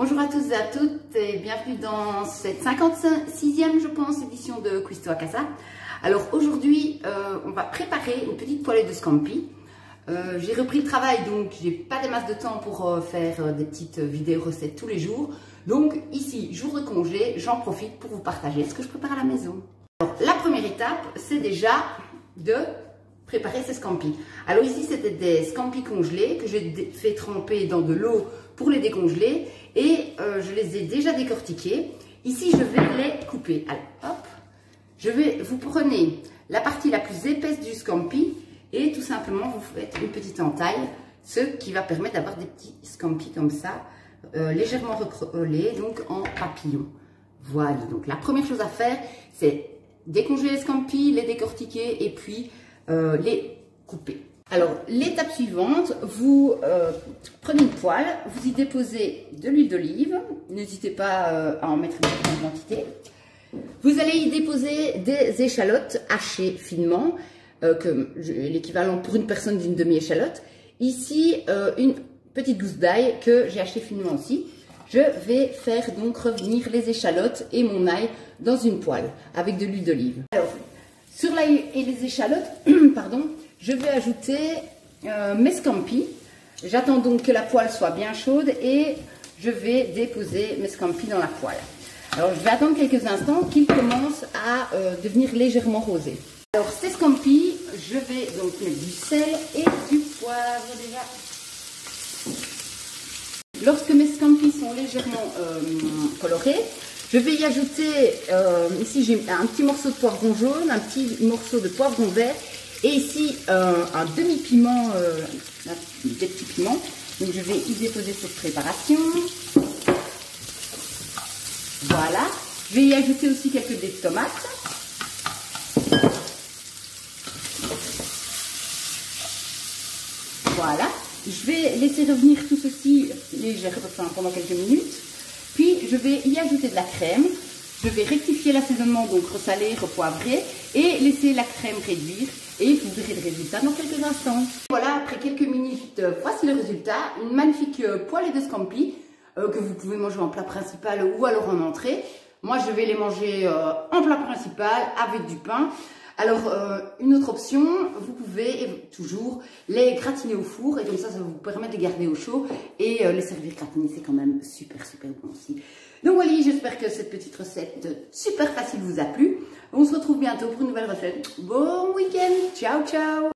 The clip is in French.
Bonjour à tous et à toutes et bienvenue dans cette 56e, je pense, édition de Questo a Casa. Alors aujourd'hui, on va préparer une petite poêlée de scampi. J'ai repris le travail, donc j'ai pas des masses de temps pour faire des petites vidéos recettes tous les jours. Donc ici, jour de congé, j'en profite pour vous partager ce que je prépare à la maison. Alors la première étape, c'est déjà de préparer ces scampi. Alors ici, c'était des scampi congelés que j'ai fait tremper dans de l'eau pour les décongeler et je les ai déjà décortiqués. Ici, je vais les couper. Alors, hop, vous prenez la partie la plus épaisse du scampi et tout simplement, vous faites une petite entaille, ce qui va permettre d'avoir des petits scampi comme ça, légèrement recollés, donc en papillon. Voilà, donc la première chose à faire, c'est décongeler les scampi, les décortiquer et puis les couper. Alors, l'étape suivante, vous prenez une poêle, vous y déposez de l'huile d'olive, n'hésitez pas à en mettre une petite quantité. Vous allez y déposer des échalotes hachées finement, l'équivalent pour une personne d'une demi-échalote. Ici, une petite gousse d'ail que j'ai hachée finement aussi. Je vais faire donc revenir les échalotes et mon ail dans une poêle avec de l'huile d'olive. Alors, sur l'ail et les échalotes, pardon, je vais ajouter mes scampi. J'attends donc que la poêle soit bien chaude et je vais déposer mes scampi dans la poêle. Alors je vais attendre quelques instants qu'ils commencent à devenir légèrement rosés. Alors ces scampi, je vais donc mettre du sel et du poivre déjà. Lorsque mes scampi sont légèrement colorés, je vais y ajouter, ici j'ai un petit morceau de poivron jaune, un petit morceau de poivron vert et ici un demi-piment, des petits piments. Donc je vais y déposer cette préparation. Voilà. Je vais y ajouter aussi quelques dés de tomates. Voilà. Je vais laisser revenir tout ceci légèrement pendant quelques minutes. Puis je vais y ajouter de la crème. Je vais rectifier l'assaisonnement, donc ressaler, repoivrer et laisser la crème réduire. Et vous verrez le résultat dans quelques instants. Voilà, après quelques minutes, voici le résultat. Une magnifique poêlée de scampi que vous pouvez manger en plat principal ou alors en entrée. Moi, je vais les manger en plat principal avec du pain. Alors, une autre option, vous pouvez toujours les gratiner au four et comme ça vous permet de les garder au chaud et les servir gratinés, c'est quand même super bon aussi. Donc voilà, j'espère que cette petite recette super facile vous a plu. On se retrouve bientôt pour une nouvelle recette. Bon week-end, ciao ciao.